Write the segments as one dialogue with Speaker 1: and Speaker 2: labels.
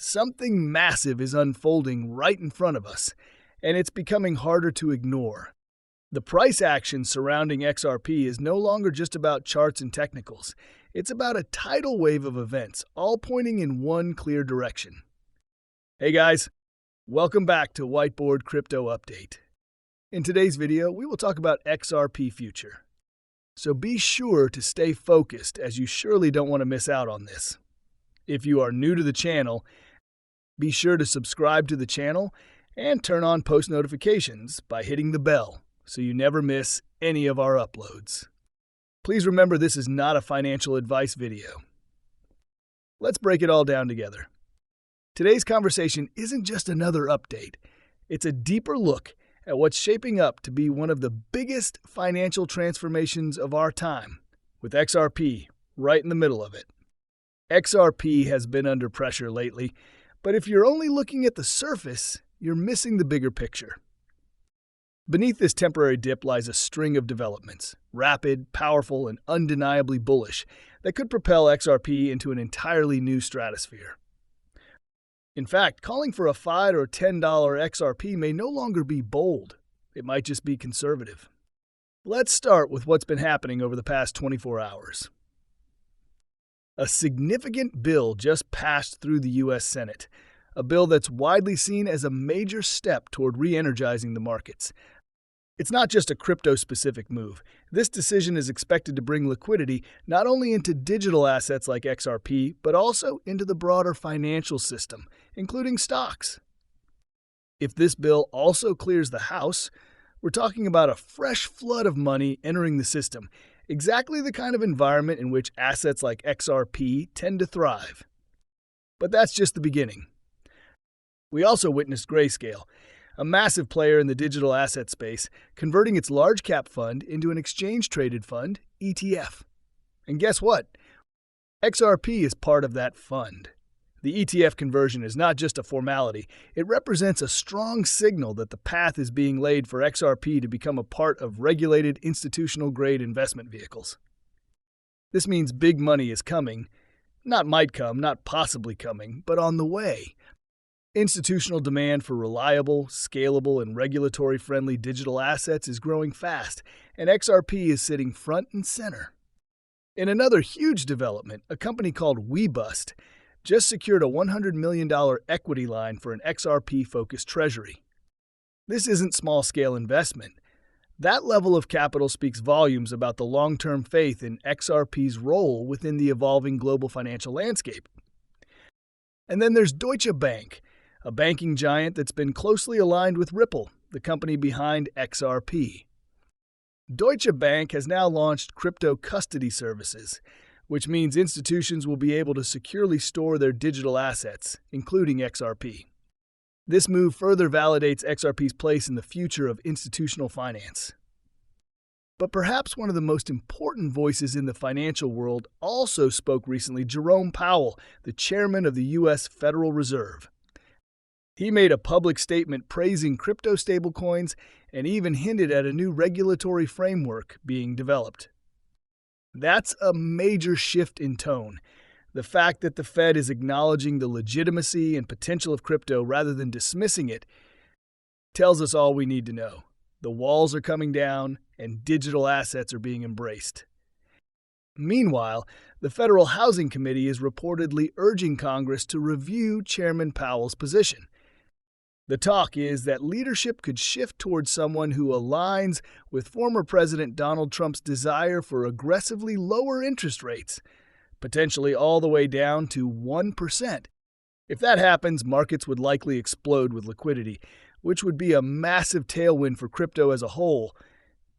Speaker 1: Something massive is unfolding right in front of us, and it's becoming harder to ignore. The price action surrounding XRP is no longer just about charts and technicals. It's about a tidal wave of events, all pointing in one clear direction. Hey guys, welcome back to Whiteboard Crypto Update. In today's video, we will talk about XRP future. So be sure to stay focused, as you surely don't want to miss out on this. If you are new to the channel, be sure to subscribe to the channel and turn on post notifications by hitting the bell so you never miss any of our uploads. Please remember, this is not a financial advice video. Let's break it all down together. Today's conversation isn't just another update. It's a deeper look at what's shaping up to be one of the biggest financial transformations of our time, with XRP right in the middle of it. XRP has been under pressure lately, but if you're only looking at the surface, you're missing the bigger picture. Beneath this temporary dip lies a string of developments, rapid, powerful, and undeniably bullish, that could propel XRP into an entirely new stratosphere. In fact, calling for a $5 or $10 XRP may no longer be bold. It might just be conservative. Let's start with what's been happening over the past 24 hours. A significant bill just passed through the U.S. Senate, a bill that's widely seen as a major step toward re-energizing the markets. It's not just a crypto-specific move. This decision is expected to bring liquidity not only into digital assets like XRP, but also into the broader financial system, including stocks. If this bill also clears the House, we're talking about a fresh flood of money entering the system, exactly the kind of environment in which assets like XRP tend to thrive. But that's just the beginning. We also witnessed Grayscale, a massive player in the digital asset space, converting its large cap fund into an exchange-traded fund, ETF. And guess what? XRP is part of that fund. The ETF conversion is not just a formality. It represents a strong signal that the path is being laid for XRP to become a part of regulated institutional-grade investment vehicles. This means big money is coming. Not might come, not possibly coming, but on the way. Institutional demand for reliable, scalable, and regulatory-friendly digital assets is growing fast, and XRP is sitting front and center. In another huge development, a company called WeBust just secured a $100 million equity line for an XRP-focused treasury. This isn't small-scale investment. That level of capital speaks volumes about the long-term faith in XRP's role within the evolving global financial landscape. And then there's Deutsche Bank, a banking giant that's been closely aligned with Ripple, the company behind XRP. Deutsche Bank has now launched crypto custody services, which means institutions will be able to securely store their digital assets, including XRP. This move further validates XRP's place in the future of institutional finance. But perhaps one of the most important voices in the financial world also spoke recently, Jerome Powell, the chairman of the U.S. Federal Reserve. He made a public statement praising crypto stablecoins and even hinted at a new regulatory framework being developed. That's a major shift in tone. The fact that the Fed is acknowledging the legitimacy and potential of crypto rather than dismissing it tells us all we need to know. The walls are coming down and digital assets are being embraced. Meanwhile, the Federal Housing Committee is reportedly urging Congress to review Chairman Powell's position. The talk is that leadership could shift towards someone who aligns with former President Donald Trump's desire for aggressively lower interest rates, potentially all the way down to 1%. If that happens, markets would likely explode with liquidity, which would be a massive tailwind for crypto as a whole,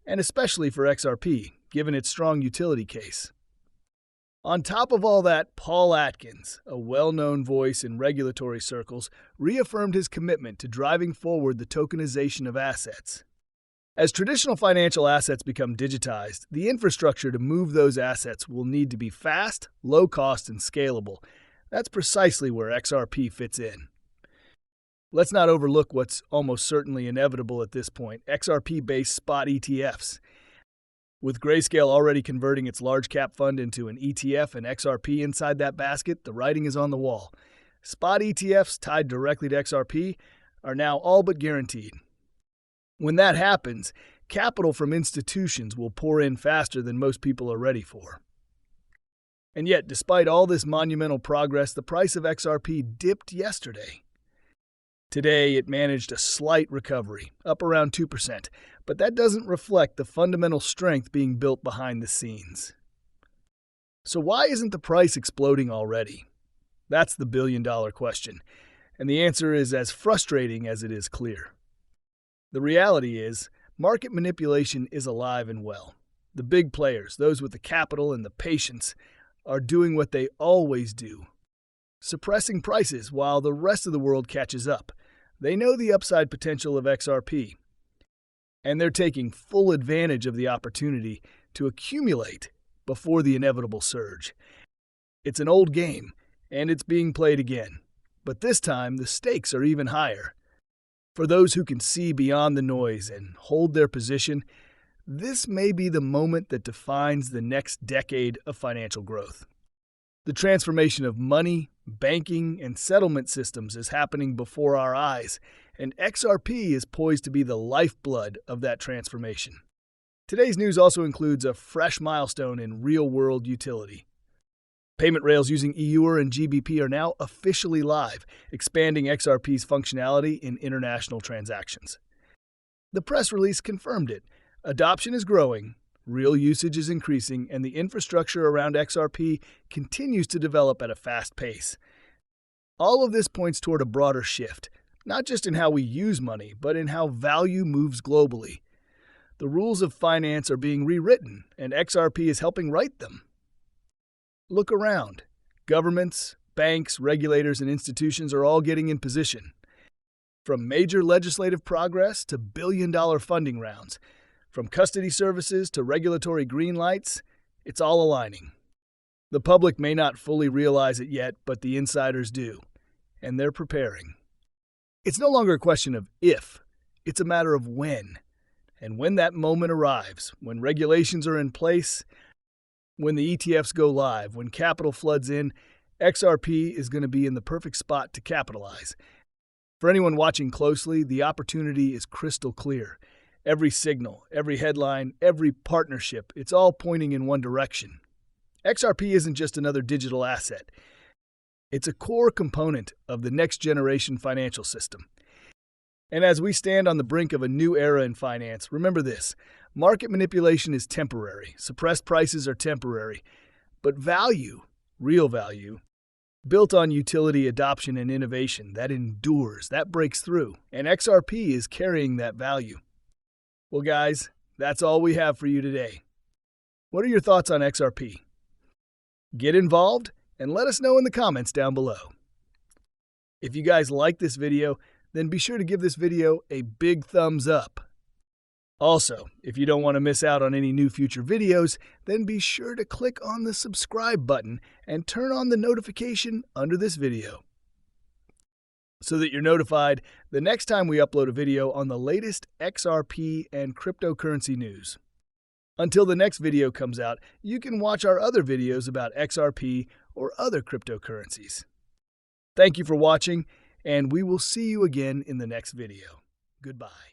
Speaker 1: and especially for XRP, given its strong utility case. On top of all that, Paul Atkins, a well-known voice in regulatory circles, reaffirmed his commitment to driving forward the tokenization of assets. As traditional financial assets become digitized, the infrastructure to move those assets will need to be fast, low-cost, and scalable. That's precisely where XRP fits in. Let's not overlook what's almost certainly inevitable at this point: XRP-based spot ETFs. With Grayscale already converting its large cap fund into an ETF and XRP inside that basket, the writing is on the wall. Spot ETFs tied directly to XRP are now all but guaranteed. When that happens, capital from institutions will pour in faster than most people are ready for. And yet, despite all this monumental progress, the price of XRP dipped yesterday. Today, it managed a slight recovery, up around 2%, but that doesn't reflect the fundamental strength being built behind the scenes. So why isn't the price exploding already? That's the billion-dollar question, and the answer is as frustrating as it is clear. The reality is, market manipulation is alive and well. The big players, those with the capital and the patience, are doing what they always do, suppressing prices while the rest of the world catches up. They know the upside potential of XRP, and they're taking full advantage of the opportunity to accumulate before the inevitable surge. It's an old game, and it's being played again, but this time the stakes are even higher. For those who can see beyond the noise and hold their position, this may be the moment that defines the next decade of financial growth. The transformation of money, banking, and settlement systems is happening before our eyes, and XRP is poised to be the lifeblood of that transformation. Today's news also includes a fresh milestone in real-world utility. Payment rails using EUR and GBP are now officially live, expanding XRP's functionality in international transactions. The press release confirmed it. Adoption is growing, real usage is increasing, and the infrastructure around XRP continues to develop at a fast pace. All of this points toward a broader shift, not just in how we use money, but in how value moves globally. The rules of finance are being rewritten, and XRP is helping write them. Look around. Governments, banks, regulators, and institutions are all getting in position. From major legislative progress to billion-dollar funding rounds, from custody services to regulatory green lights, it's all aligning. The public may not fully realize it yet, but the insiders do, and they're preparing. It's no longer a question of if, it's a matter of when. And when that moment arrives, when regulations are in place, when the ETFs go live, when capital floods in, XRP is going to be in the perfect spot to capitalize. For anyone watching closely, the opportunity is crystal clear. Every signal, every headline, every partnership, it's all pointing in one direction. XRP isn't just another digital asset. It's a core component of the next-generation financial system. And as we stand on the brink of a new era in finance, remember this: market manipulation is temporary, suppressed prices are temporary, but value, real value, built on utility, adoption, and innovation, that endures, that breaks through, and XRP is carrying that value. Well, guys, that's all we have for you today. What are your thoughts on XRP? Get involved and let us know in the comments down below. If you guys like this video, then be sure to give this video a big thumbs up. Also, if you don't want to miss out on any new future videos, then be sure to click on the subscribe button and turn on the notification under this video, so that you're notified the next time we upload a video on the latest XRP and cryptocurrency news. Until the next video comes out, you can watch our other videos about XRP or other cryptocurrencies. Thank you for watching, and we will see you again in the next video. Goodbye.